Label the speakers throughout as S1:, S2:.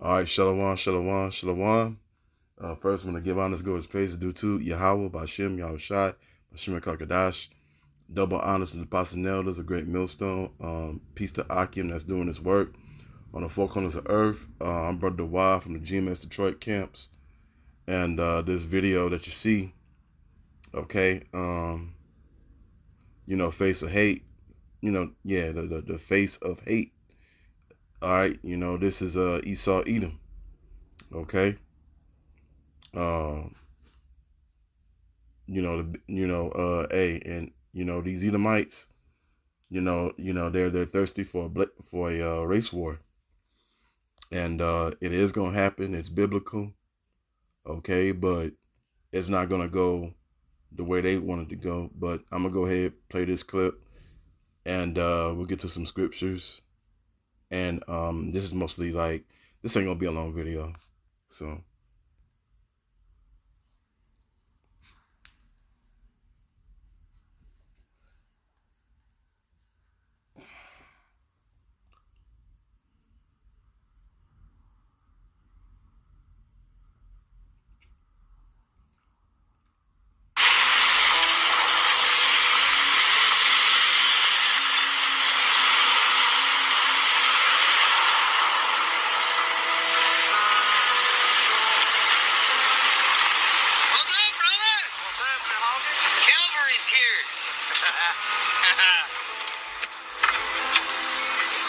S1: All right, shalom, shalom, shalom. First, I'm going to give honors, glory, praise due to Yahweh, Bashem, Yahushai, Bashem, Kakadash. Double honors to the apostles and elders, a great millstone. Peace to Akim that's doing his work on the four corners of earth. I'm Brother Y from the GMS Detroit camps. And this video that you see, okay, face of hate, the face of hate. All right, this is Esau Edom, okay. These Edomites, they're thirsty for a race war, and it is gonna happen. It's biblical, okay, but it's not gonna go the way they wanted to go. But I'm gonna go ahead, play this clip, and we'll get to some scriptures. And this is mostly this ain't gonna be a long video, so.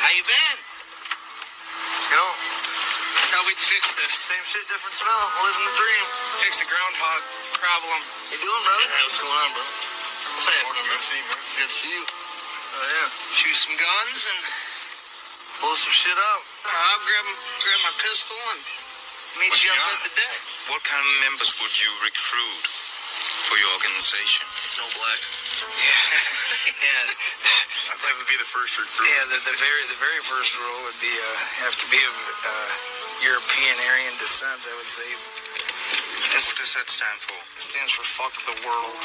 S2: How you been? Thought we'd fix the
S3: same shit, different smell. Living the dream.
S2: Fix the groundhog problem.
S3: You doing, brother? Hey, what's going on, bro? What's happening? Good to see you, man. Good to see you. Oh yeah.
S2: Shoot some guns and
S3: blow some shit up.
S2: I'll grab my pistol and meet you up at the deck.
S4: What kind of members would you recruit for your organization?
S3: No black.
S2: Yeah.
S3: That would be the first recruit.
S2: Yeah, the very first rule would be have to be of European Aryan descent, I would say.
S4: What does that stand for?
S2: It stands for fuck the world.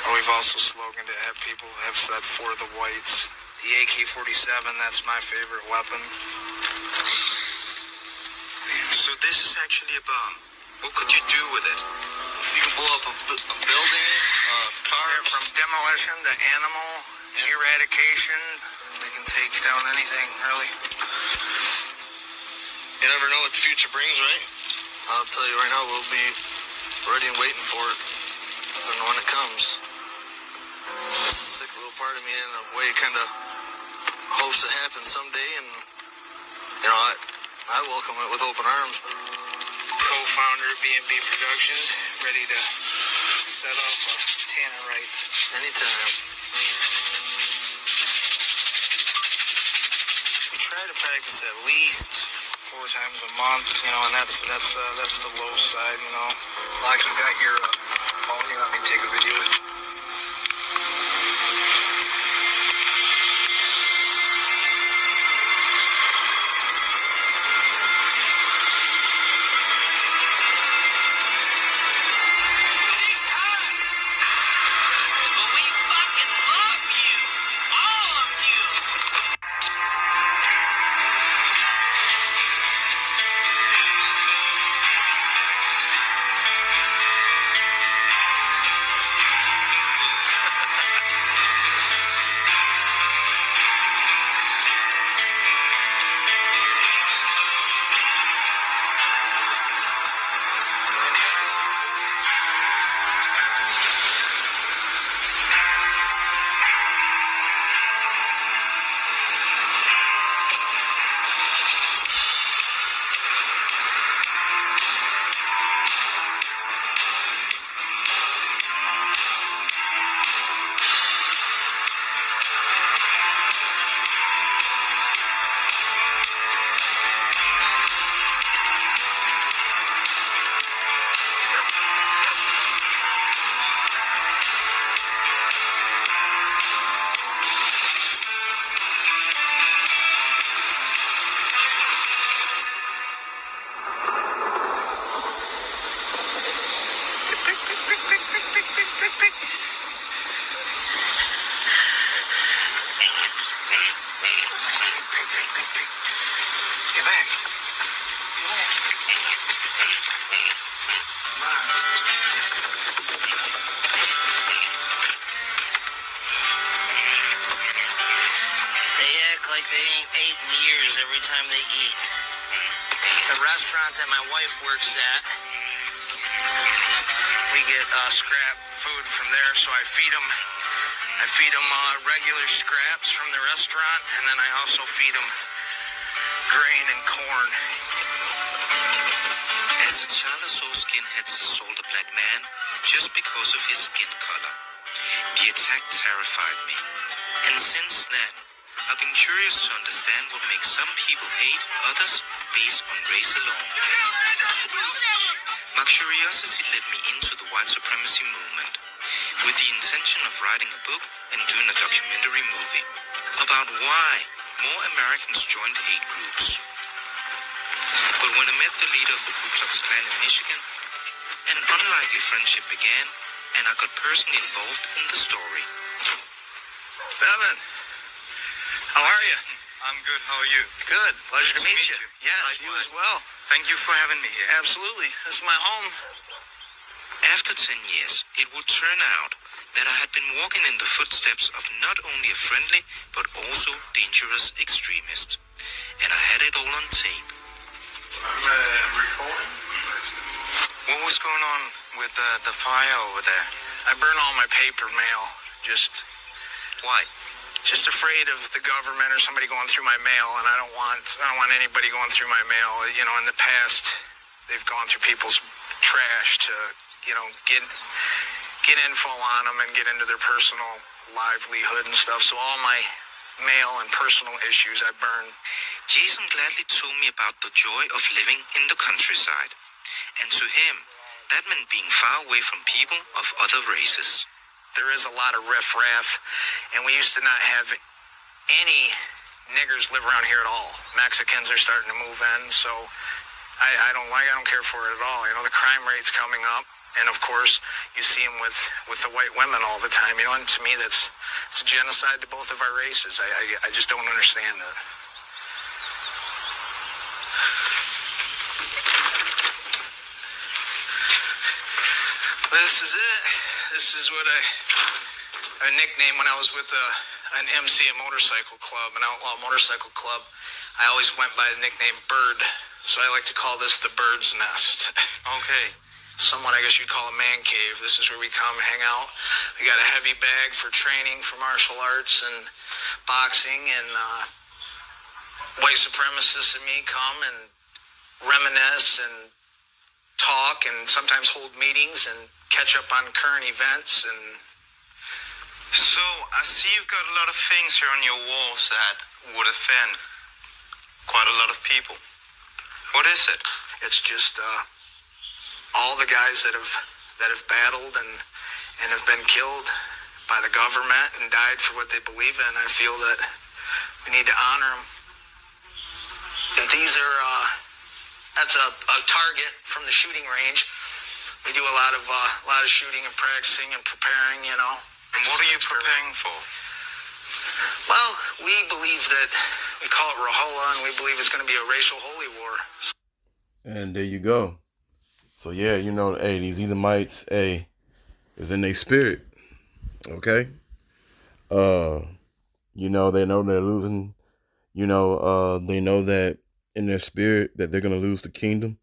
S2: Or we've also sloganed to have people have said for the whites. The AK-47, that's my favorite weapon.
S4: So this is actually a bomb. What could you do with it?
S3: You can blow up a building, cars.
S2: From demolition to animal eradication, they can take down anything, really.
S3: You never know what the future brings, right? I'll tell you right now, we'll be ready and waiting for it. And when it comes, this sick little part of me in a way kind of hopes it happens someday, and I welcome it with open arms.
S2: Co-founder of B&B Productions, ready to set off a tannerite.
S3: Anytime.
S2: We try to practice at least 4 times a month, and that's the low side,
S3: Like you got your phone, you want me to take a video with you?
S2: They act like they ain't ate in years every time they eat. The restaurant that my wife works at, we get scrap food from there, so I feed them. Regular scraps from the restaurant, and then I also feed them grain and corn.
S4: As a child, I saw skinheads assault a black man just because of his skin color. The attack terrified me, and since then, I've been curious to understand what makes some people hate others based on race alone. My curiosity led me into the white supremacy movement, with the intention of writing a book and doing a documentary movie about why more Americans joined hate groups. But when I met the leader of the Ku Klux Klan in Michigan, an unlikely friendship began, and I got personally involved in the story.
S2: Evan, how are you?
S4: I'm good, how are you?
S2: Good. Pleasure to
S4: Nice to
S2: meet
S4: meet
S2: you.
S4: you.
S2: Yes, you
S4: Likewise.
S2: as well.
S4: Thank you for having me here.
S2: Absolutely. This is my home.
S4: After 10 years, it would turn out that I had been walking in the footsteps of not only a friendly, but also dangerous extremist. And I had it all on tape.
S2: I'm recording.
S4: What was going on with the fire over there?
S2: I burn all my paper mail.
S4: Why?
S2: Just afraid of the government or somebody going through my mail, and I don't want anybody going through my mail. You know, in the past, they've gone through people's trash to, get info on them and get into their personal livelihood and stuff. So all my mail and personal issues I burn.
S4: Jason gladly told me about the joy of living in the countryside. And to him, that meant being far away from people of other races.
S2: There is a lot of riffraff, and we used to not have any niggers live around here at all. Mexicans are starting to move in, so I don't care for it at all. You know, the crime rate's coming up, and of course, you see them with the white women all the time. You know, and to me, it's a genocide to both of our races. I just don't understand it. This is it. This is what I nicknamed when I was with an MC, a motorcycle club, an outlaw motorcycle club. I always went by the nickname Bird, so I like to call this the Bird's Nest.
S4: Okay.
S2: Somewhat, I guess you'd call a man cave. This is where we come hang out. We got a heavy bag for training for martial arts and boxing, and white supremacists and me come and reminisce and talk and sometimes hold meetings and catch up on current events. And
S4: So, I see you've got a lot of things here on your walls that would offend quite a lot of people. What is it?
S2: it's just all the guys that have battled and have been killed by the government and died for what they believe in. I feel that we need to honor them. And these are that's a target from the shooting range. We do a lot of shooting and practicing and preparing, you know.
S4: And what are you preparing for?
S2: Well, we believe that we call it Rahola, and we believe it's going to be a racial holy war.
S1: And there you go. So yeah, you know, hey, these Edomites, hey, is in their spirit. Okay. You know, they know they're losing, you know, they know that in their spirit that they're gonna lose the kingdom.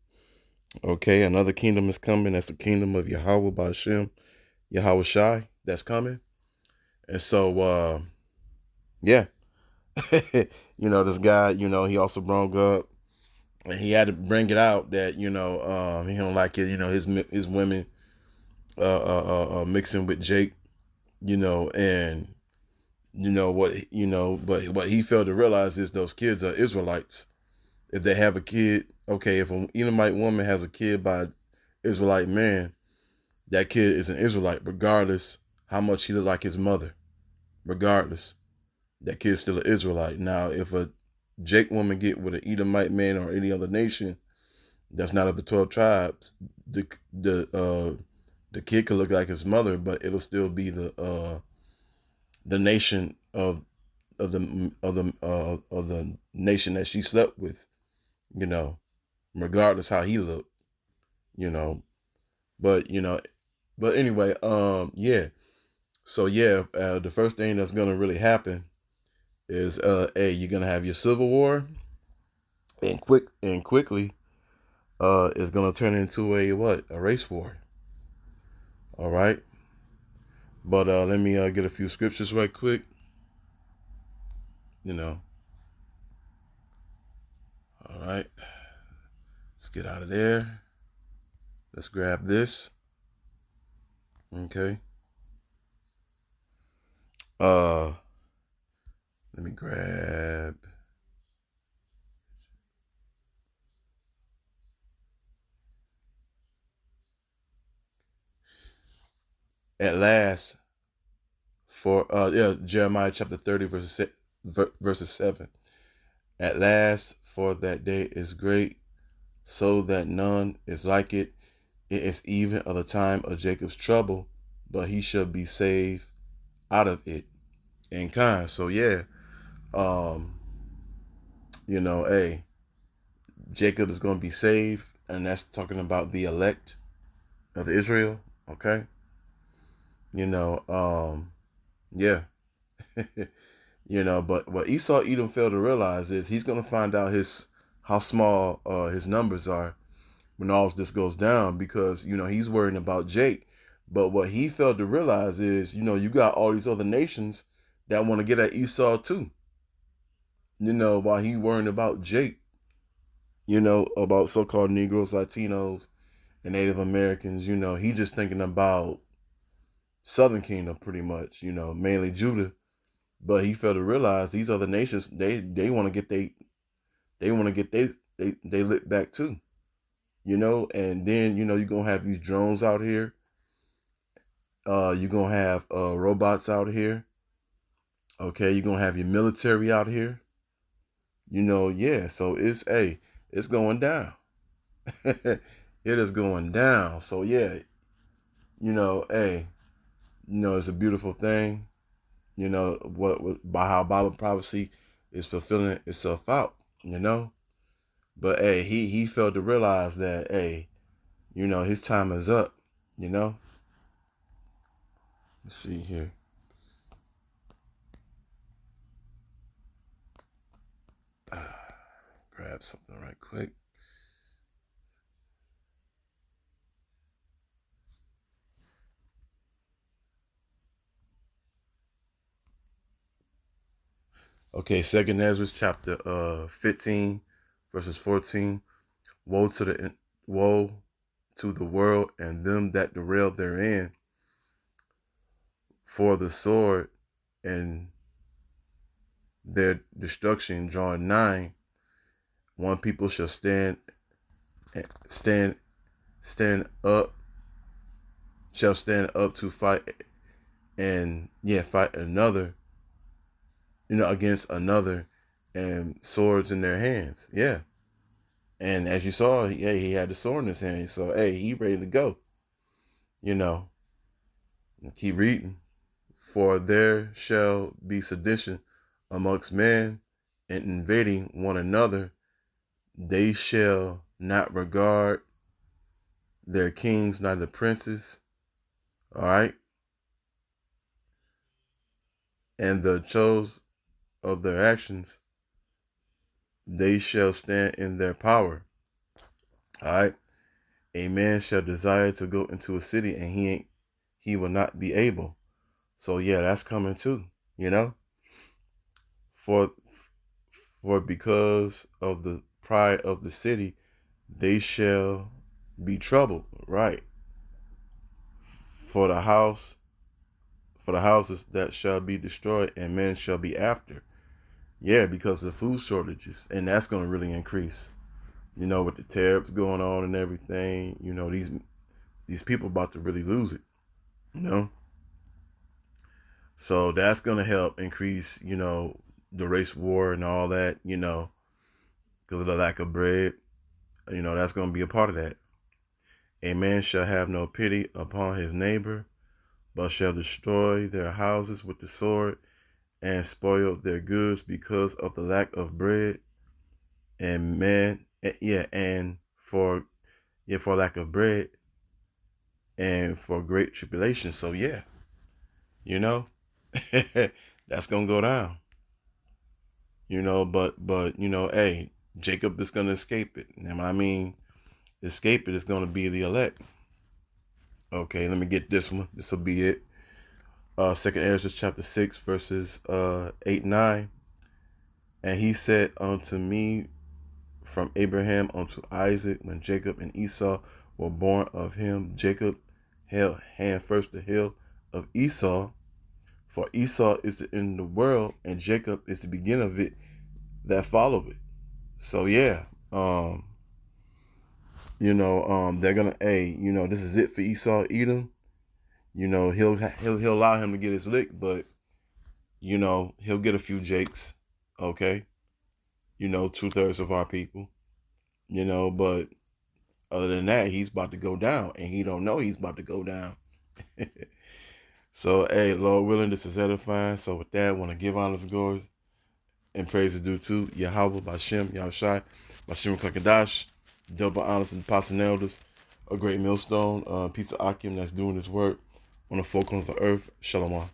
S1: Okay, another kingdom is coming. That's the kingdom of Yahweh Ba'Shem, Yahweh Shai, that's coming. And so yeah. You know, this guy, you know, he also brought up, and he had to bring it out that, you know, he don't like it, you know, his women mixing with Jake, you know, and but what he failed to realize is those kids are Israelites. If they have a kid, okay, if an Edomite woman has a kid by an Israelite man, that kid is an Israelite, regardless how much he look like his mother. Regardless, that kid's still an Israelite. Now, if a Jake woman get with an Edomite man or any other nation that's not of the 12 tribes, the kid could look like his mother, but it'll still be the nation of the nation that she slept with, you know, regardless how he looked, you know. But but anyway, yeah. So yeah, the first thing that's gonna really happen is hey, you're gonna have your civil war, and quickly, it's gonna turn into a race war. All right. But let me get a few scriptures right quick. You know. All right. Let's get out of there. Let's grab this. Okay. Uh, let me grab. At last, for Jeremiah chapter 30 verses 7. At last, for that day is great, so that none is like it. It is even of the time of Jacob's trouble, but he shall be saved out of it. And kind. So yeah, um, hey, Jacob is going to be saved, and that's talking about the elect of Israel. Okay, yeah. But what Esau Edom failed to realize is he's going to find out how small his numbers are when all this goes down, because he's worrying about Jake. But what he failed to realize is you got all these other nations that want to get at Esau too. While he worrying about Jake, about so-called Negroes, Latinos, and Native Americans. He just thinking about Southern Kingdom pretty much. Mainly Judah. But he failed to realize these other nations, they want to get they lit back too. And then you're gonna have these drones out here. You're gonna have robots out here. Okay, you're gonna have your military out here. Yeah. So it's going down. It is going down. So yeah, hey, it's a beautiful thing. What by how Bible prophecy is fulfilling itself out. But hey, he failed to realize that hey, his time is up. Let's see here. Grab something right quick. Okay, Second Ezra chapter 15, verses 14. Woe to the world and them that dwell therein, for the sword and their destruction drawing nigh. One people shall stand up, shall stand up to fight, and fight another, against another, and swords in their hands. Yeah. And as you saw, he had the sword in his hand. So hey, he ready to go. Keep reading. For there shall be sedition amongst men, and invading one another. They shall not regard their kings, neither princes. All right. And the chose of their actions, they shall stand in their power. All right. A man shall desire to go into a city, and he will not be able. So yeah, that's coming too. For because of the pride of the city, they shall be troubled. Right. For the houses that shall be destroyed, and men shall be after. Yeah, because of food shortages, and that's going to really increase. With the tariffs going on and everything, these people about to really lose it. So that's going to help increase, the race war and all that, because of the lack of bread. That's going to be a part of that. A man shall have no pity upon his neighbor, but shall destroy their houses with the sword and spoil their goods because of the lack of bread. And for lack of bread, and for great tribulation. So yeah, you know, that's gonna go down. You know, but you know, hey, Jacob is gonna escape it. And when I mean escape it, it's gonna be the elect. Okay, let me get this one. This will be it. Second Ezra chapter 6, verses 8-9. And he said unto me from Abraham unto Isaac, when Jacob and Esau were born of him, Jacob held hand first the hill of Esau, for Esau is in the world, and Jacob is the beginning of it that follow it. So yeah, they're gonna, this is it for Esau, Edom. You know, he'll allow him to get his lick, but you know, he'll get a few Jakes, okay? You know, 2/3 of our people, you know, but other than that, he's about to go down, and he don't know he's about to go down. So, hey, Lord willing, this is edifying. So with that, I want to give honors and glory and praise is due to Yahweh, Bashem, Yahushai, Bashem Kakadash, double honors and apostle and elders, a great millstone, Pizza Akim that's doing his work on the four corners of earth. Shalom.